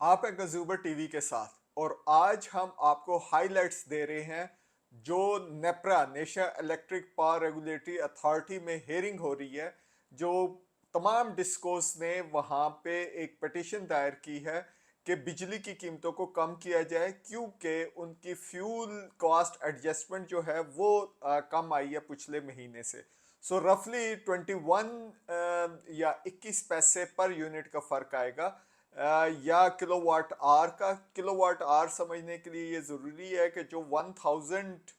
आप हैं गजूबर टीवी के साथ और आज हम आपको हाइलाइट्स दे रहे हैं जो NEPRA national electric power regulatory authority में हेयरिंग हो रही है। जो तमाम डिस्कोस ने वहाँ पे एक पिटीशन दायर की है कि बिजली की कीमतों को कम किया जाए, क्योंकि उनकी फ्यूल कॉस्ट एडजस्टमेंट जो है वो कम आई है पिछले महीने से। सो रफली 21 या 21 पैसे पर यूनिट का फर्क आएगा। या किलोवाट आवर का। किलोवाट आवर समझने के लिए ये ज़रूरी है कि जो 1000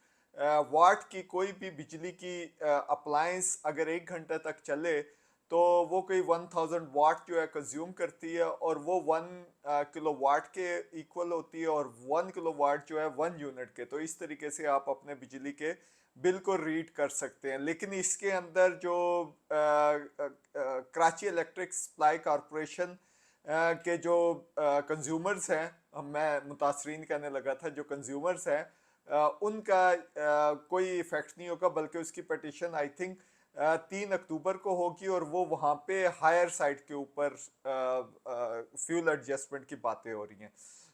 वाट की कोई भी बिजली की अप्लायंस अगर 1 घंटा तक चले तो वो कोई 1000 वाट जो है कंज्यूम करती है, और वो 1 किलोवाट के इक्वल होती है, और 1 किलोवाट जो है 1 यूनिट के। तो इस तरीके से आप अपने बिजली के बिल को रीड कर सकते हैं। लेकिन इसके अंदर जो कराची इलेक्ट्रिक सप्लाई कॉरपोरेशन के जो कंज्यूमर्स हैं, मैं मुतासरीन कहने लगा था, जो कंज्यूमर्स हैं उनका कोई इफेक्ट नहीं होगा, बल्कि उसकी पटिशन आई थिंक 3 अक्टूबर को होगी, और वो वहाँ पे हायर साइड के ऊपर फ्यूल एडजस्टमेंट की बातें हो रही हैं।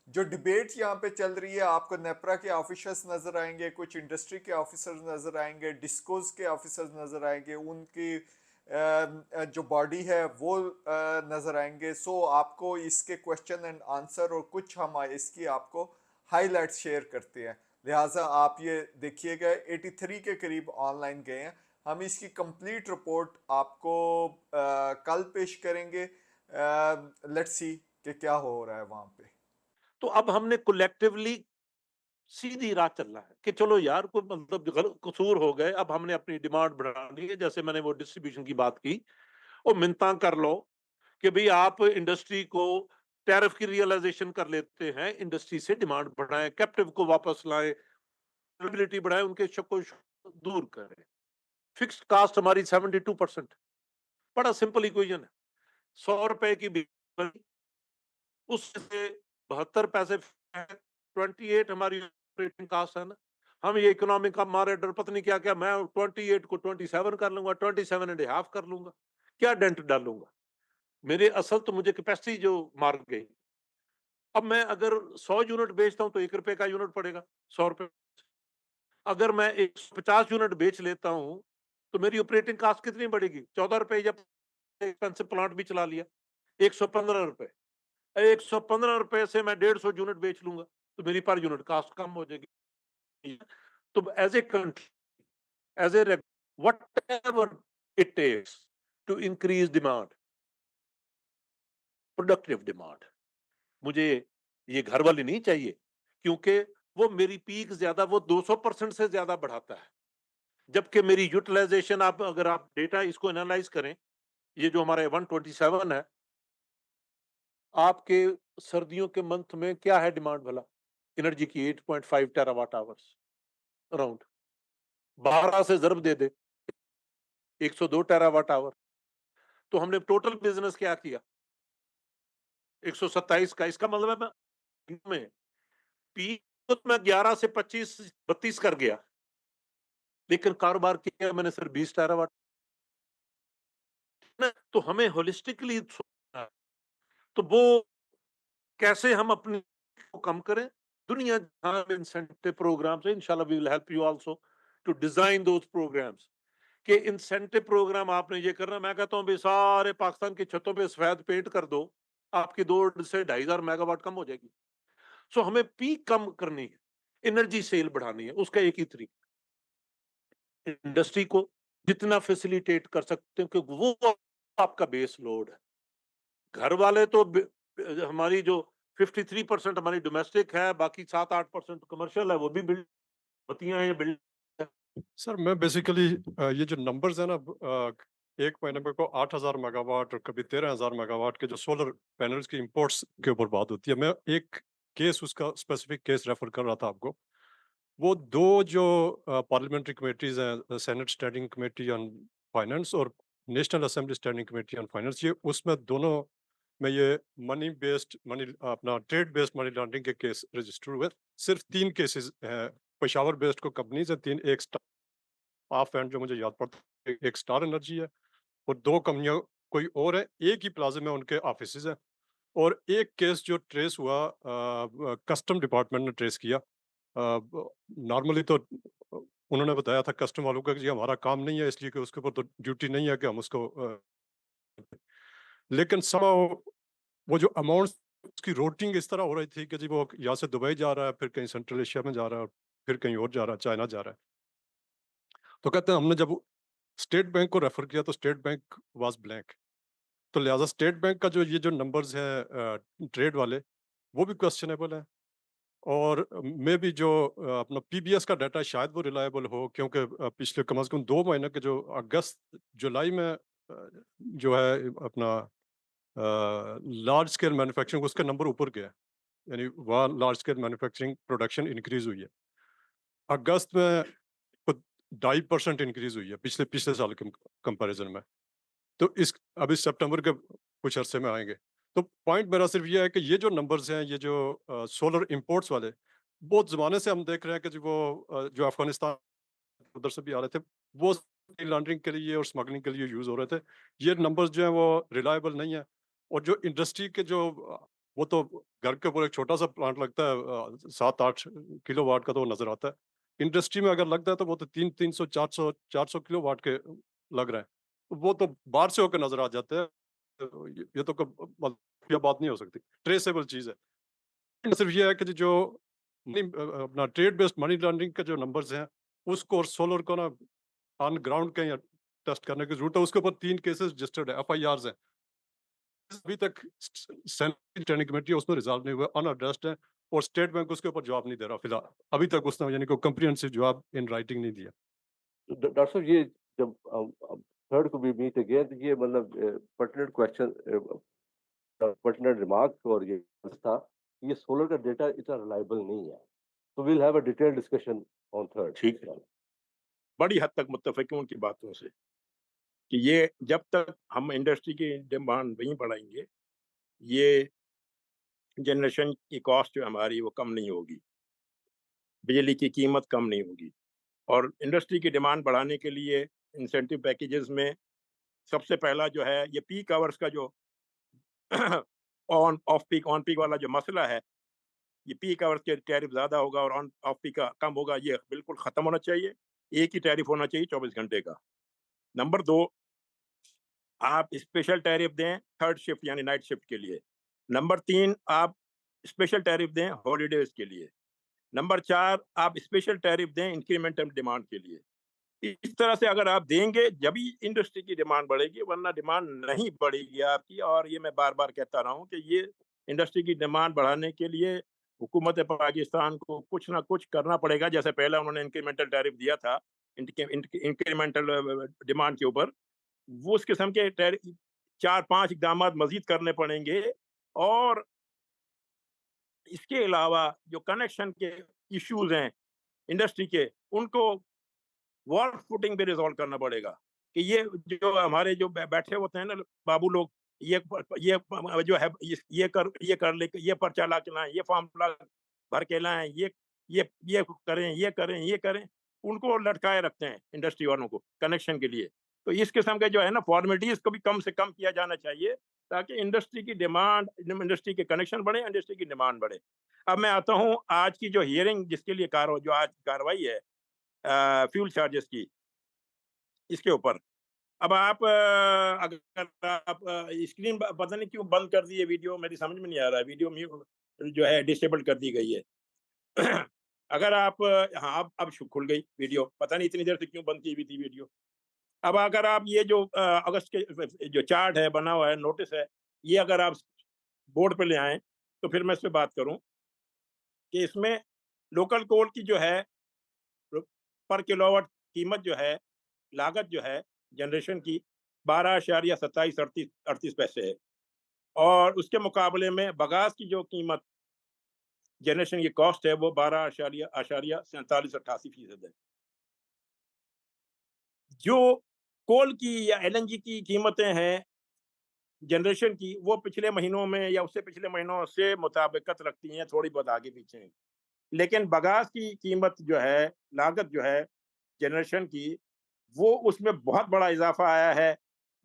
जो डिबेट यहाँ पे चल रही है, आपको नेपरा के ऑफिसर्स नजर आएंगे, कुछ इंडस्ट्री के ऑफिसर्स नजर आएंगे, डिस्कोज के ऑफिसर्स नजर आएंगे, उनकी जो बॉडी है वो नजर आएंगे। सो आपको इसके क्वेश्चन एंड आंसर और कुछ हम इसकी आपको हाईलाइट शेयर करते हैं, लिहाजा आप ये देखिएगा। 83 के करीब ऑनलाइन गए हैं। हम इसकी कंप्लीट रिपोर्ट आपको कल पेश करेंगे। लेट्स सी कि क्या हो रहा है वहां पे। तो अब हमने कलेक्टिवली सीधी राह चलना है कि चलो यार कोई मतलब कसूर हो गए, अब हमने अपनी डिमांड बढ़ानी है। जैसे मैंने वो डिस्ट्रीब्यूशन की बात की, वो मिन्नतां कर लो कि भाई आप इंडस्ट्री को टैरिफ की रियलाइजेशन कर लेते हैं, इंडस्ट्री से डिमांड बढ़ाएं, कैप्टिव को वापस लाएं, अवेलेबिलिटी बढ़ाएं, उनके शक को दूर करें। फिक्स्ड कास्ट हमारी 72%। बड़ा सिंपल इक्वेशन है। 100 रुपए की बिजली, उससे 72 पैसे है, 28 हमारी ऑपरेटिंग कास्ट है ना। हम ये इकोनॉमिक का मारे डर पता नहीं क्या क्या, मैं 28 को 27 कर लूंगा, 27.5 कर लूंगा, क्या डेंट डालूंगा। मेरे असल तो मुझे कैपेसिटी जो मार गई। अब मैं अगर 100 यूनिट बेचता हूं तो 1 रुपए का यूनिट पड़ेगा, 100 रुपए। अगर मैं 150 यूनिट बेच लेता हूं तो मेरी ऑपरेटिंग कास्ट कितनी बढ़ेगी, 14 रुपए। जब एक्सपेंसिव प्लांट भी चला लिया, 115 रुपए। 115 रुपए से मैं 150 यूनिट बेच लूंगा तो मेरी पर यूनिट कास्ट कम हो जाएगी। तो as a country, as a whatever it takes to increase demand, productive demand, मुझे ये घर वाली नहीं चाहिए, क्योंकि वो मेरी पीक ज्यादा, वो 200% से ज्यादा बढ़ाता है। जबकि मेरी यूटिलाइजेशन, आप अगर आप डेटा इसको एनालाइज करें, ये जो हमारे 127 है, आपके सर्दियों के मंथ में क्या है डिमांड भला एनर्जी की? 8.5 टेरावाट आवर्स अराउंड। 12 से जरब दे दे, 102 टेरावाट आवर। तो हमने टोटल बिजनेस क्या किया? 127 का। इसका मतलब है में पीक तो मैं 11 से 25 32 कर गया, लेकिन कारोबार किया मैंने सिर्फ 20 टेरावाट ना। तो हमें होलिस्टिकली सोचना है। तो वो कैसे हम अपनी को कम करें। दुनिया जहां में इंसेंटिव प्रोग्राम्स है, इंशाल्लाह we will help you also to design those programmes. कि इंसेंटिव प्रोग्राम आपने ये करना, मैं कहता हूँ भी सारे पाकिस्तान की छतों पे सफेद पेंट कर दो, आपकी 2 से 2500 मेगावाट कम हो जाएगी। सो हमें पीक कम करनी है, एनर्जी सेल बढ़ानी है। उसका एक ही तरीका, इंडस्ट्री को जितना फैसिलिटेट कर सकते हैं, क्योंकि वो आपका बेस लोड है। घर वाले तो हमारी जो 53% हमारी डोमेस्टिक है, बाकी 7-8% कमर्शियल है, वो भी बिल्ड होती हैं, बिल्ड। सर मैं बेसिकली ये जो नंबर्स है ना, एक महीने में को 8,000 मेगावाट और कभी 13,000 मेगावाट के जो सोलर पैनल्स की इंपोर्ट्स के ऊपर बात होती है। मैं एक केस, उसका स्पेसिफिक केस रेफर कर रहा था आपको। वो दो जो पार्लियामेंट्री कमेटीज हैं, senate standing committee on finance और national assembly standing committee on finance, ये उसमें दोनों में ये मनी बेस्ड मनी अपना ट्रेड बेस्ड मनी लॉन्ड्रिंग के केस रजिस्टर हुए। सिर्फ 3 केसेस हैं पेशावर बेस्ड को कंपनीज है, तीन, एक ऑफ एंड जो मुझे याद पड़ता है, एक स्टार एनर्जी है और 2 कंपनियां कोई और है। एक ही प्लाजा में उनके ऑफिसेज हैं। और एक केस जो ट्रेस हुआ कस्टम डिपार्टमेंट ने ट्रेस किया। नॉर्मली तो उन्होंने बताया था कस्टम वालों को कि ये हमारा काम नहीं है, इसलिए कि उसके ऊपर तो ड्यूटी नहीं है कि हम उसको लेकिन somehow वो जो अमाउंट उसकी रोटिंग इस तरह हो रही थी कि जी वो यहाँ से दुबई जा रहा है, फिर कहीं सेंट्रल एशिया में जा रहा है, फिर कहीं और जा रहा है, चाइना जा रहा है। तो कहते हैं हमने जब स्टेट बैंक को रेफर किया तो स्टेट बैंक वाज ब्लैंक। तो लिहाजा स्टेट बैंक का जो ये जो नंबर्स हैं ट्रेड वाले, वो भी क्वेश्चनेबल है। और मे बी जो अपना पीबीएस का डाटा शायद वो रिलायबल हो, क्योंकि पिछले कम से कम 2 महीने के जो अगस्त जुलाई में जो है अपना लार्ज स्केल मैन्युफैक्चरिंग उसके नंबर ऊपर गया है। यानी वहाँ large scale manufacturing production increase हुई है। अगस्त में कुछ 2.5% इंक्रीज हुई है पिछले पिछले साल के कंपैरिजन में। तो इस अभी सितंबर के कुछ अरसे में आएंगे। तो पॉइंट मेरा सिर्फ ये है कि ये जो नंबर्स हैं, ये जो सोलर इंपोर्ट्स वाले, बहुत ज़माने से हम देख रहे हैं कि जी वो जो अफगानिस्तान उधर से भी आ रहे थे, वो मनी लॉन्ड्रिंग के लिए और स्मगलिंग के लिए यूज़ हो रहे थे। ये नंबर्स जो हैं वो रिलायबल नहीं है। और जो इंडस्ट्री के जो वो तो घर के ऊपर एक छोटा-सा प्लांट लगता है 7-8 किलोवाट का, तो वो नज़र आता है। इंडस्ट्री में अगर लगता है तो वो तो 300, 400 किलोवाट के लग रहे हैं। तो वो तो बाहर से होकर नज़र आ जाते हैं। तो ये तो ये बात नहीं हो सकती। ट्रेसेबल चीज़ है। सिर्फ ये है कि जो अपना ट्रेड बेस्ड मनी लॉन्ड्रिंग के जो नंबर्स हैं, उसको और सोलर को ना ऑन ग्राउंड कहीं टेस्ट करने की जरूरत है। उसके ऊपर 3 केसेस रजिस्टर्ड है, एफआईआरस हैं। अभी तक सेंट्रल स्टैंडिंग कमेटी है, उसमें रिजॉल्व नहीं हुआ, अनएड्रेस्ड है। और स्टेट बैंक उसके ऊपर जवाब नहीं दे रहा फिलहाल। अभी तक उसने यानी कोई कम्प्रिहेंसिव जवाब इन राइटिंग नहीं दिया। डॉक्टर साहब, ये जब थर्ड को भी मीट अगेन, तो ये मतलब पर्टिनेंट क्वेश्चन, पर्टिनेंट रिमार्क, और ये था ये सोलर का डेटा इतना रिलायबल नहीं है। तो we'll have a detailed discussion on third. ठीक है। बड़ी हद तक मुत्तफिक हूं उनकी बातों से कि ये जब तक हम इंडस्ट्री की डिमांड नहीं बढ़ाएंगे, ये जनरेशन की कॉस्ट जो हमारी वो कम नहीं होगी, बिजली की कीमत कम नहीं होगी। और इंडस्ट्री की डिमांड बढ़ाने के लिए इंसेंटिव पैकेजेस में सबसे पहला जो है ये पीक आवर्स का जो ऑन पीक वाला जो मसला है, ये पीक आवर्स के टैरिफ ज़्यादा होगा और ऑन ऑफ पीक का कम होगा, ये बिल्कुल ख़त्म होना चाहिए। एक ही टैरिफ होना चाहिए 24 घंटे का। नंबर 2, आप स्पेशल टैरिफ दें थर्ड शिफ्ट यानी नाइट शिफ्ट के लिए। नंबर 3, आप स्पेशल टैरिफ दें हॉलीडेज के लिए। नंबर 4, आप स्पेशल टैरिफ दें इंक्रीमेंटल डिमांड के लिए। इस तरह से अगर आप देंगे जब ही इंडस्ट्री की डिमांड बढ़ेगी, वरना डिमांड नहीं बढ़ेगी आपकी। और ये मैं बार बार कहता रहा हूँ कि ये इंडस्ट्री की डिमांड बढ़ाने के लिए हुकूमत पाकिस्तान को कुछ ना कुछ करना पड़ेगा। जैसे पहले उन्होंने इंक्रीमेंटल टैरिफ दिया था इंक्रीमेंटल डिमांड के ऊपर, वो उस किस्म के 4-5 इकदाम मजीद करने पड़ेंगे। और इसके अलावा जो कनेक्शन के इश्यूज हैं इंडस्ट्री के, उनको वर्क फुटिंग पे रिजॉल्व करना पड़ेगा कि ये जो हमारे जो बैठे होते हैं ना बाबू लोग, ये जो है ये कर ले, ये पर्चा ला के लाएं, ये फॉर्म भर के लाएं, ये करें, उनको लटकाए रखते हैं इंडस्ट्री वालों को कनेक्शन के लिए। तो इस किस्म के जो है ना फॉर्मेलिटीज को भी कम से कम किया जाना चाहिए, ताकि इंडस्ट्री की डिमांड, इंडस्ट्री के कनेक्शन बढ़े, इंडस्ट्री की डिमांड बढ़े। अब मैं आता हूँ आज की जो हियरिंग, जिसके लिए जो आज कार्रवाई है फ्यूल चार्जेस की, इसके ऊपर। अब आप अगर आप स्क्रीन पता नहीं क्यों बंद कर दी है, वीडियो मेरी समझ में नहीं आ रहा है, वीडियो जो है डिसेबल कर दी गई है। अगर आप हाँ अब खुल गई वीडियो, पता नहीं इतनी देर से क्यों बंद की हुई थी वीडियो। अब अगर आप ये जो अगस्त के जो चार्ट है बना हुआ है, नोटिस है, ये अगर आप बोर्ड पे ले आए तो फिर मैं इस पे बात करूं कि इसमें लोकल कोल की जो है पर किलोवाट कीमत जो है, लागत जो है जनरेशन की 12.2738 पैसे है। और उसके मुकाबले में बगास की जो कीमत जनरेशन की कॉस्ट है वो 12.4788% है। जो कोल की या एलएनजी की कीमतें हैं जनरेशन की, वो पिछले महीनों में या उससे पिछले महीनों से मुताबिकत रखती हैं, थोड़ी बहुत आगे पीछे। लेकिन बगास की कीमत जो है, लागत जो है जनरेशन की, वो उसमें बहुत बड़ा इजाफा आया है।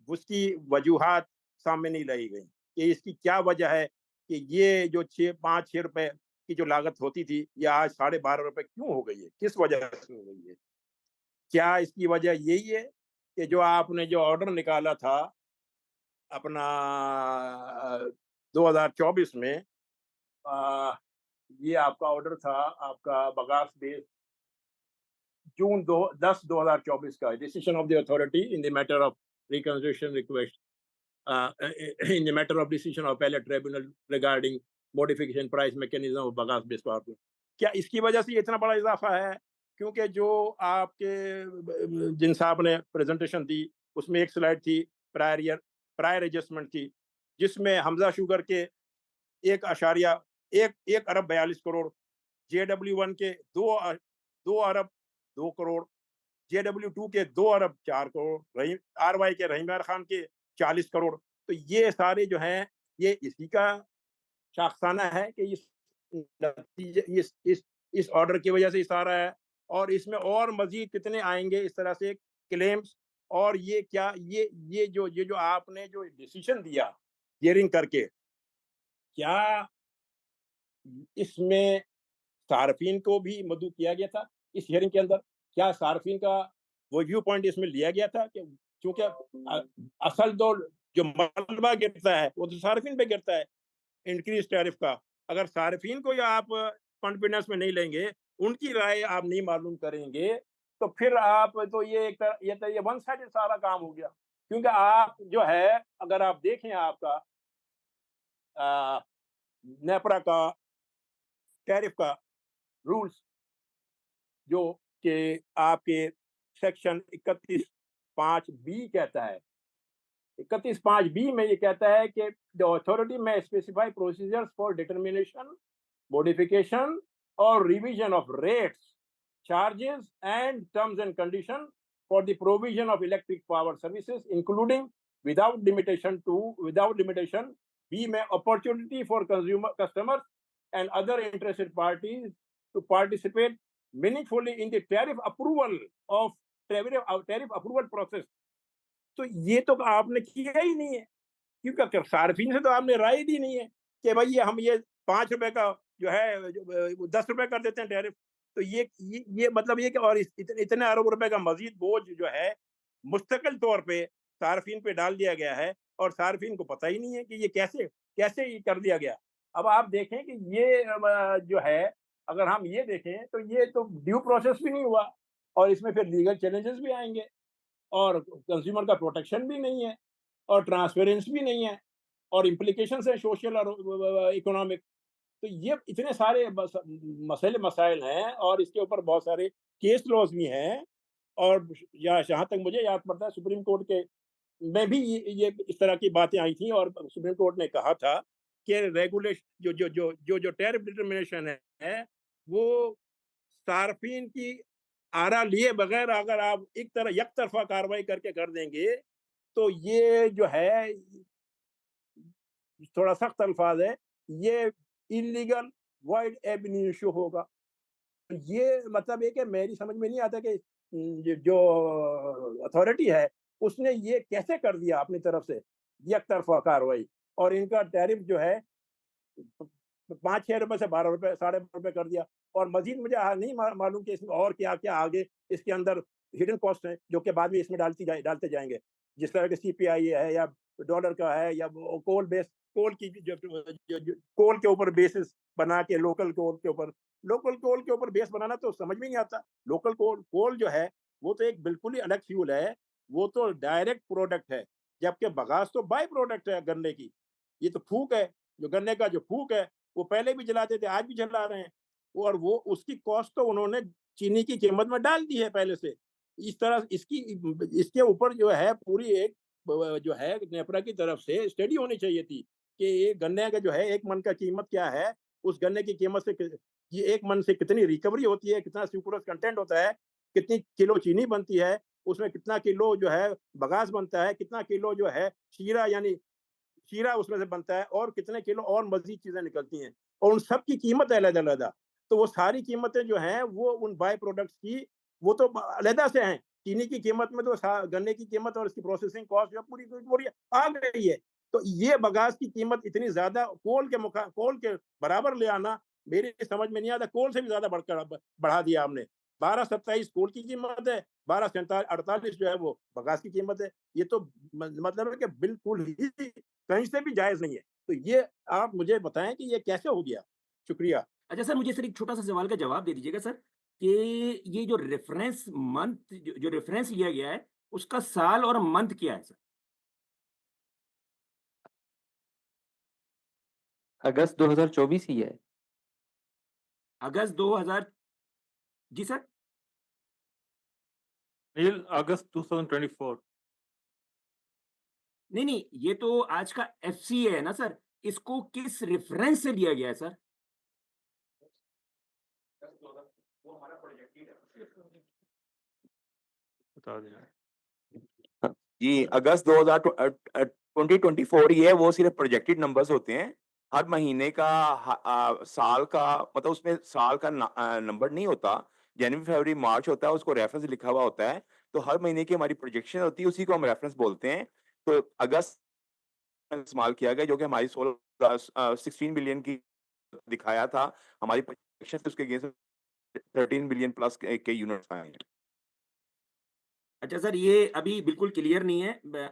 उसकी वजूहात सामने नहीं लाई गई कि इसकी क्या वजह है। कि ये जो 5-6 रुपए की जो लागत होती थी, ये आज 12.5 रुपए क्यों हो गई है? किस वजह से हो गई है? क्या इसकी वजह यही है कि जो आपने जो ऑर्डर निकाला था अपना 2024 में, ये आपका ऑर्डर था आपका बगास बेस जून 10/2024 का, decision of the authority in the matter of reconsideration request in the matter of decision of appellate tribunal regarding modification price mechanism of bagasse base power plant. क्या इसकी वजह से इतना बड़ा इजाफा है? क्योंकि जो आपके जिन साहब ने प्रेजेंटेशन दी उसमें एक स्लाइड थी प्रायर एडजस्टमेंट की, जिसमें हमजा शुगर के 1 अरब 42 करोड़, JW1 के 2 अरब 2 करोड़, JW2 के 2 अरब 4 करोड़, RY के रहीम खान के 40 करोड़। तो ये सारे जो हैं ये इसी का शाखसाना है कि इस ऑर्डर की वजह से सारा है, और इसमें और मजीद कितने आएंगे इस तरह से क्लेम्स। और ये क्या ये जो आपने जो डिसीजन दिया हियरिंग करके, क्या इसमें सार्फिन को भी मदऊ किया गया था इस हियरिंग के अंदर? क्या सार्फिन का वो व्यू पॉइंट इसमें लिया गया था? क्योंकि असल जो मलबा गिरता है वो तो सार्फिन पे गिरता है इंक्रीज टैरिफ का। अगर सार्फिन को या आप कॉन्फिडेंस में नहीं लेंगे, उनकी राय आप नहीं मालूम करेंगे, तो फिर आप तो ये वन साइडेड सारा काम हो गया। क्योंकि आप जो है, अगर आप देखें आपका नेपरा का टैरिफ का रूल्स, जो कि आपके सेक्शन 31(5)(b) कहता है, 31(5)(b) में ये कहता है कि द अथॉरिटी में specify procedures for determination, modification और revision of rates, charges and terms and condition for the provision of electric power services, including without limitation B में opportunity for customers and other interested parties to participate meaningfully in the tariff approval process। तो ये तो आपने किया ही नहीं है, क्योंकि सार्फिन से तो आपने राय दी नहीं है कि भाई हम ये 5 रुपए का जो है 10 रुपए कर देते हैं टैरिफ। तो ये मतलब ये कि और इतने अरब रुपए का मजीद बोझ जो है मुस्तकिल तौर पे सार्फिन पे डाल दिया गया है, और सार्फिन को पता ही नहीं है कि ये कैसे ये कर दिया गया। अब आप देखें कि ये जो है, अगर हम ये देखें तो ये तो ड्यू प्रोसेस भी नहीं हुआ, और इसमें फिर लीगल चैलेंजेस भी आएंगे, और कंज्यूमर का प्रोटेक्शन भी नहीं है, और ट्रांसपेरेंसी भी नहीं है, और इम्प्लीकेशंस है सोशल और इकोनॉमिक। तो ये इतने सारे मसाइल हैं, और इसके ऊपर बहुत सारे केस लॉज भी हैं। और जहाँ तक मुझे याद पड़ता है, सुप्रीम कोर्ट के में भी ये इस तरह की बातें आई थी, और सुप्रीम कोर्ट ने कहा था कि रेगुलेशन जो टैरिफ डिटर्मिनेशन है वो सार्फिन की आरा लिए बगैर अगर आप एक तरफा कार्रवाई करके कर देंगे, तो ये जो है थोड़ा सख्त अल्फाज है, ये इलीगल वाइड एब इशू होगा। तो ये मतलब है कि मेरी समझ में नहीं आता कि जो अथॉरिटी है उसने ये कैसे कर दिया अपनी तरफ से एक तरफा कार्रवाई, और इनका टैरिफ जो है 5-6 रुपए से 12 रुपए 12.5 रुपए कर दिया। और मजीद मुझे नहीं मालूम कि इसमें और क्या क्या आगे इसके अंदर हिडन कॉस्ट है, जो कि बाद में इसमें डालते जाएंगे, जिस तरह के CPI है या डॉलर का है, या कोल के ऊपर बेसिस बना के लोकल कोल के ऊपर बेस बनाना तो समझ में नहीं आता। लोकल कोल जो है वो तो एक बिल्कुल ही अलग फ्यूल है, वो तो डायरेक्ट प्रोडक्ट है, जबकि बगास तो बाय प्रोडक्ट है गन्ने की। ये तो फूक है, जो गन्ने का जो फूक है वो पहले भी जलाते थे, आज भी जला रहे हैं, और वो उसकी कॉस्ट तो उन्होंने चीनी की कीमत में डाल दी है पहले से। इस तरह इसके ऊपर जो है पूरी एक जो है नेपरा की तरफ से स्टडी होनी चाहिए थी कि ये गन्ने का जो है 1 मन का कीमत क्या है, उस गन्ने की कीमत से ये 1 मन से कितनी रिकवरी होती है, कितना सुक्रोज कंटेंट होता है, कितनी किलो चीनी बनती है, उसमें कितना किलो जो है बगास बनता है, कितना किलो जो है शीरा उसमें से बनता है, और कितने किलो और मजीद चीजें निकलती हैं, और उन सब की कीमत है अलग-अलग। तो वो सारी कीमतें जो हैं वो उन बाय प्रोडक्ट्स की वो तो अलग से हैं। चीनी की कीमत में तो गन्ने की कीमत और इसकी प्रोसेसिंग कॉस्ट जो पूरी आ गई है। तो ये बगास की कीमत इतनी ज्यादा कोल के बराबर ले आना मेरी समझ में नहीं आता। कोल से भी ज्यादा बढ़ा दिया हमने। 12.27 कोल की कीमत है, 12.48 जो है वो बगास की कीमत है। ये तो मतलब है कि बिल्कुल ही कहीं से भी जायज नहीं है। तो ये आप मुझे बताएं कि ये कैसे हो गया। शुक्रिया। अच्छा सर, मुझे सर एक छोटा-सा सवाल का जवाब दे दीजिएगा सर, कि ये जो रेफ़रेंस मंथ जो रेफ़रेंस लिया गया है, उसका साल और मंथ क्या है सर? अगस्त 2024 ही है। अगस्त 2000 जी सर? नील अगस्त 2024। नहीं, ये तो आज का एफसीए है ना सर? इसको किस रेफ़रेंस से लिया गया है सर? बता दें। जी अगस्त 2024 ही है। वो सिर्फ प्रोजेक्टेड नंबर्स होते हैं। हर महीने का साल का मतलब उसमें साल का नंबर नहीं होता। जनवरी फरवरी मार्च होता है, उसको रेफरेंस लिखा हुआ होता है। तो हर महीने की हमारी प्रोजेक्शन होती है, उसी को हम रेफरेंस बोलते हैं। तो अगस्त में इस्तेमाल किया गया जो कि हमारी 16 बिलियन की दिखाया था। हमारी प्रोजेक्शन उसके अगेंस्ट 13 बिलियन प्लस के यूनिट्स आए हैं। अच्छा सर, ये अभी बिल्कुल क्लियर नहीं है। मैं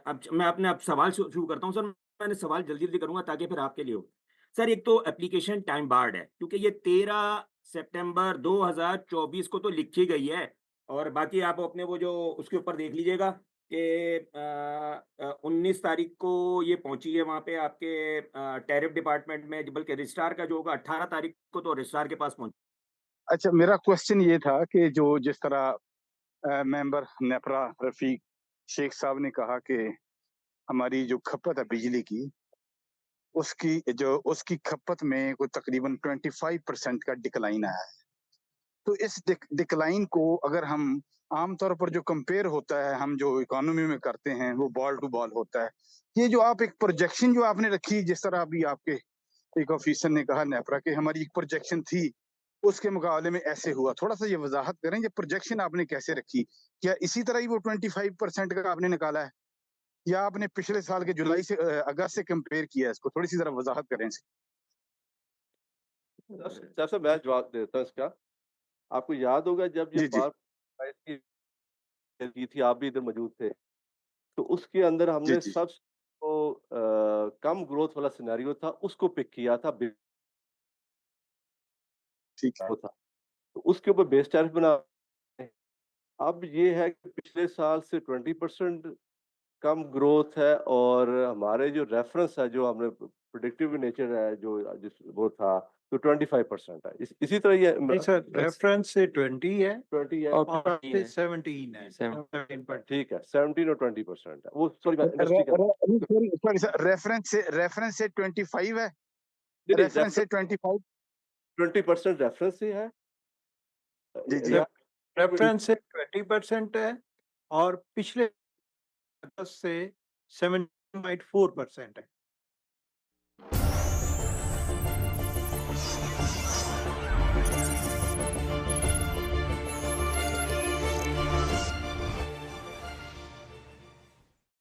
अपने अब सवाल शुरू करता हूँ सर। मैंने सवाल जल्दी-जल्दी करूँगा ताकि फिर आपके लिए हो। सर, एक तो एप्लीकेशन टाइम बार्ड है, क्योंकि ये 13 सितंबर 2024 को तो लिखी गई है, और बाकी आप अपने वो जो उसके ऊपर देख लीजिएगा कि 19 तारीख को ये पहुँची है वहाँ पे आपके टैरिफ डिपार्टमेंट में, बल्कि रजिस्ट्रार का जो होगा 18 तारीख को तो रजिस्ट्रार के पास पहुँच। अच्छा, मेरा क्वेश्चन ये था कि जो जिस तरह मेंबर नेपरा रफीक शेख साहब ने कहा कि हमारी जो खपत है बिजली की, उसकी खपत में कोई तकरीबन 25% का डिक्लाइन आया है। तो इस डिक्लाइन को अगर हम आम तौर पर जो कंपेयर होता है, हम जो इकोनॉमी में करते हैं, वो बॉल टू बॉल होता है। ये जो आप एक प्रोजेक्शन जो आपने रखी, जिस तरह अभी आपके एक ऑफिसर ने कहा नेपरा कि हमारी एक प्रोजेक्शन थी, उसके मुकाबले में ऐसे हुआ। थोड़ा-सा ये वज़ाहत करें, ये प्रोजेक्शन आपने कैसे रखी? क्या इसी तरह ही वो 25% का आपने निकाला है? या आपने पिछले साल के जुलाई से अगस्त से कंपेयर किया है इसको? थोड़ी-सी ज़रा वज़ाहत करें इसकी। सबसे मैं जवाब देता हूँ इसका। आपको याद होगा जब ये जी, जी। पावर प्राइस की थी, आप भी इधर मौजूद थे। तो उसके अंदर जी, हमने जी। कम ग्रोथ वाला सिनेरियो था, उसको पिक किया था, ठीक है। वो था। तो उसके ऊपर बेस टैरिफ बना। अब ये है कि पिछले साल से 20% कम ग्रोथ है, और हमारे जो रेफरेंस है, जो हमने प्रेडिक्टिव नेचर है, जो जिस वो था, तो 25% है। इसी तरह ये नहीं सर, रेफरेंस से 20 है 20 है और और 15 से है। 17 है। 17 ठीक है, 17 और 20% है। वो सॉरी रे इंडस्ट्री का रे सॉरी सर, रेफरेंस से 25 है? नहीं, रेफरेंस से 25? 20% रेफरेंस से है। जी, जी। या रेफरेंस से 20% है और पिछले अगस्त से 7.4% है।